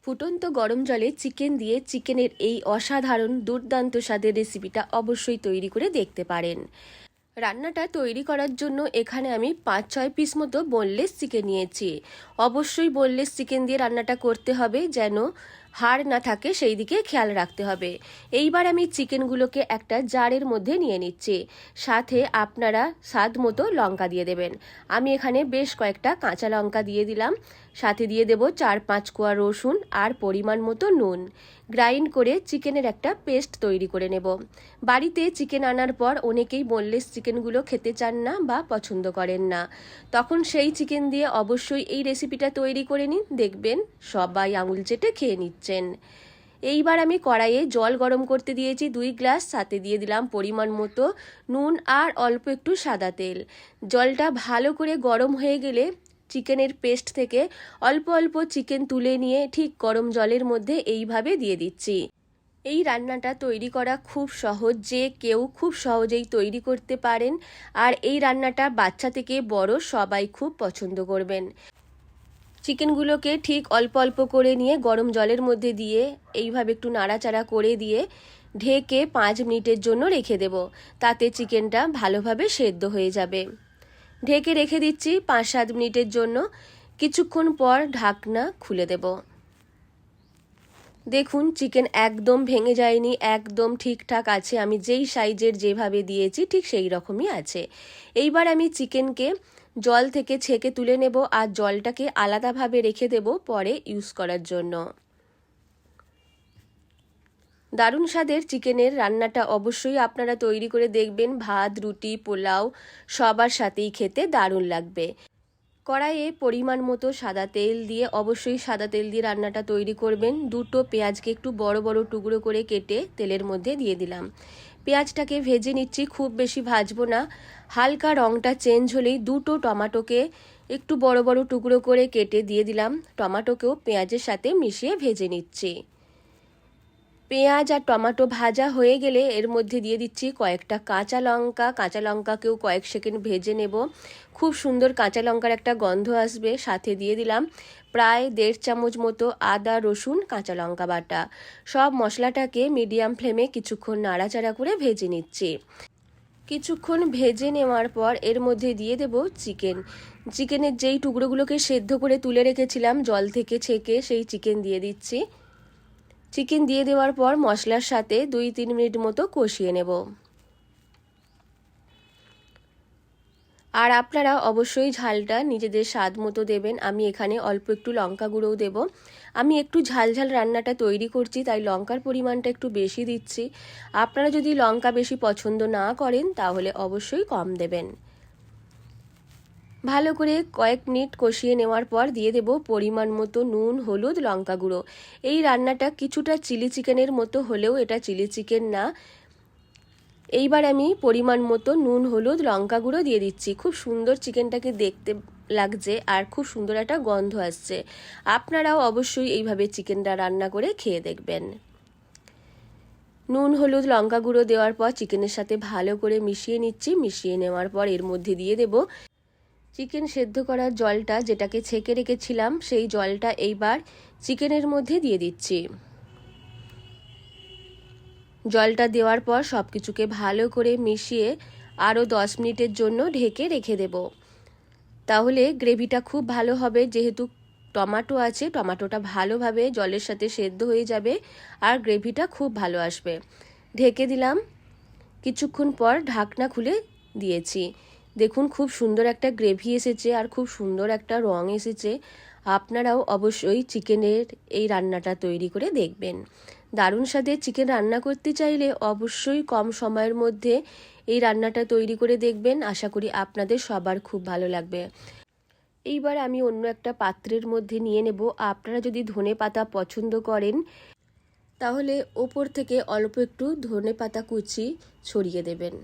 ফুটন্ত গরম জলে চিকেন দিয়ে চিকেনের এই অসাধারণ দুর্দান্ত স্বাদের রেসিপিটা অবশ্যই তৈরি করে দেখতে পারেন। রান্নাটা তৈরি করার জন্য এখানে আমি 5-6 পিস মতো বোনলেস চিকেন নিয়েছি। অবশ্যই বোনলেস চিকেন দিয়ে রান্নাটা করতে হবে, যেন হাড় না থাকে সেই দিকে খেয়াল রাখতে হবে। এইবার আমি চিকেনগুলোকে একটা জারের মধ্যে নিয়ে নিচ্ছি। সাথে আপনারা স্বাদ মতো লঙ্কা দিয়ে দেবেন। আমি এখানে বেশ কয়েকটা কাঁচা লঙ্কা দিয়ে দিলাম। সাথে দিয়ে দেব 4-5 কোয়া রসুন আর পরিমাণ মতো নুন। গ্রাইন্ড করে চিকেনের একটা পেস্ট তৈরি করে নেব। বাড়িতে চিকেন আনার পর অনেকেই বোনলেস চিকেনগুলো খেতে চান না বা পছন্দ করেন না, তখন সেই চিকেন দিয়ে অবশ্যই এই রেসিপিটা তৈরি করে নিন, দেখবেন সবাই আঙুল চেটে খেয়ে নিচ্ছেন। এইবার আমি কড়াইয়ে জল গরম করতে দিয়েছি 2 গ্লাস, সাথে দিয়ে দিলাম পরিমাণ মতো নুন আর অল্প একটু সাদা তেল। জলটা ভালো করে গরম হয়ে গেলে চিকেনের পেস্ট থেকে অল্প অল্প চিকেন তুলে নিয়ে ঠিক গরম জলের মধ্যে এইভাবে দিয়ে দিচ্ছি। এই রান্নাটা তৈরি করা খুব সহজ, যে কেউ খুব সহজেই তৈরি করতে পারেন। আর এই রান্নাটা বাচ্চা থেকে বড় সবাই খুব পছন্দ করবেন। চিকেনগুলোকে ঠিক অল্প অল্প করে নিয়ে গরম জলের মধ্যে দিয়ে এইভাবে একটু নাড়াচাড়া করে দিয়ে ঢেকে 5 মিনিটের জন্য রেখে দেব। তাতে চিকেনটা ভালোভাবে সেদ্ধ হয়ে যাবে। ঢেকে রেখে দিচ্ছি 5-7 মিনিটের জন্য। কিছুক্ষণ পর ঢাকনা খুলে দেব। দেখুন চিকেন একদম ভেঙে যায়নি, একদম ঠিকঠাক আছে। আমি যেই সাইজের যেভাবে দিয়েছি ঠিক সেই রকমই আছে। এইবার আমি চিকেনকে জল থেকে ছেঁকে তুলে নেব আর জলটাকে আলাদাভাবে রেখে দেব পরে ইউজ করার জন্য। দারুণ স্বাদের চিকেনের রান্নাটা অবশ্যই আপনারা তৈরি করে দেখবেন। ভাত, রুটি, পোলাও সবার সাথেই খেতে দারুণ লাগবে। কড়াইয়ে পরিমাণ মতো সাদা তেল দিয়ে, অবশ্যই সাদা তেল দিয়ে রান্নাটা তৈরি করবেন। 2টো পেঁয়াজকে একটু বড় বড় টুকরো করে কেটে তেলের মধ্যে দিয়ে দিলাম। পেঁয়াজটাকে ভেজে নিচ্ছি, খুব বেশি ভাজবো না। হালকা রঙটা চেঞ্জ হলেই 2টো টমেটোকে একটু বড় বড় টুকরো করে কেটে দিয়ে দিলাম। টমেটোকেও পেঁয়াজের সাথে মিশিয়ে ভেজে নিচ্ছি। পেঁয়াজ আর টমেটো ভাজা হয়ে গেলে এর মধ্যে দিয়ে দিচ্ছি কয়েকটা কাঁচা লঙ্কা। কাঁচা লঙ্কাকেও কয়েক সেকেন্ড ভেজে নেব। খুব সুন্দর কাঁচা লঙ্কার একটা গন্ধ আসবে। সাথে দিয়ে দিলাম প্রায় 1.5 চামচ মতো আদা, রসুন, কাঁচা লঙ্কা বাটা। সব মশলাটাকে মিডিয়াম ফ্লেমে কিছুক্ষণ নাড়াচাড়া করে ভেজে নিচ্ছি। কিছুক্ষণ ভেজে নেওয়ার পর এর মধ্যে দিয়ে দেব চিকেনের যেই টুকরোগুলোকে সেদ্ধ করে তুলে রেখেছিলাম জল থেকে ছেঁকে, সেই চিকেন দিয়ে দিচ্ছি। চিকেন দিয়ে দেওয়ার পর মশলার সাথে 2-3 মিনিট মতো কষিয়ে নেব। আর আপনারা অবশ্যই ঝালটা নিজেদের স্বাদ মতো দেবেন। আমি এখানে অল্প একটু লঙ্কা গুঁড়োও দেব। আমি একটু ঝাল ঝাল রান্নাটা তৈরি করছি, তাই লঙ্কার পরিমাণটা একটু বেশি দিচ্ছি। আপনারা যদি লঙ্কা বেশি পছন্দ না করেন তাহলে অবশ্যই কম দেবেন। ভালো করে কয়েক মিনিট কষিয়ে নেওয়ার পর দিয়ে দেব পরিমাণ মতো নুন, হলুদ, লঙ্কা গুঁড়ো। এই রান্নাটা কিছুটা চিলি চিকেনের মতো হলেও এটা চিলি চিকেন না। এইবার আমি পরিমাণ মতো নুন, হলুদ, লঙ্কা গুঁড়ো দিয়ে দিচ্ছি। খুব সুন্দর চিকেনটাকে দেখতে লাগছে আর খুব সুন্দর একটা গন্ধ আসছে। আপনারাও অবশ্যই এইভাবে চিকেনটা রান্না করে খেয়ে দেখবেন। নুন, হলুদ, লঙ্কা গুঁড়ো দেওয়ার পর চিকেনের সাথে ভালো করে মিশিয়ে নিচ্ছি। মিশিয়ে নেওয়ার পর এর মধ্যে দিয়ে দেব চিকেন সেদ্ধ করার জলটা, যেটাকে ছেঁকে রেখেছিলাম সেই জলটা এইবার চিকেনের মধ্যে দিয়ে দিচ্ছি। জলটা দেওয়ার পর সব কিছুকে ভালো করে মিশিয়ে আরও 10 মিনিটের জন্য ঢেকে রেখে দেব। তাহলে গ্রেভিটা খুব ভালো হবে, যেহেতু টমেটো আছে, টমেটোটা ভালোভাবে জলের সাথে সেদ্ধ হয়ে যাবে আর গ্রেভিটা খুব ভালো আসবে। ঢেকে দিলাম। কিছুক্ষণ পর ঢাকনা খুলে দিয়েছি। দেখুন খুব সুন্দর একটা গ্রেভি এসেছে আর খুব সুন্দর একটা রং এসেছে। আপনারাও অবশ্যই চিকেনের এই রান্নাটা তৈরি করে দেখবেন। দারুণ স্বাদের চিকেন রান্না করতে চাইলে অবশ্যই কম সময়ের মধ্যে এই রান্নাটা তৈরি করে দেখবেন। আশা করি আপনাদের সবার খুব ভালো লাগবে। এইবার আমি অন্য একটা পাত্রের মধ্যে নিয়ে নেব। আপনারা যদি ধনেপাতা পছন্দ করেন তাহলে ওপর থেকে অল্প একটু ধনেপাতা কুচি ছড়িয়ে দেবেন।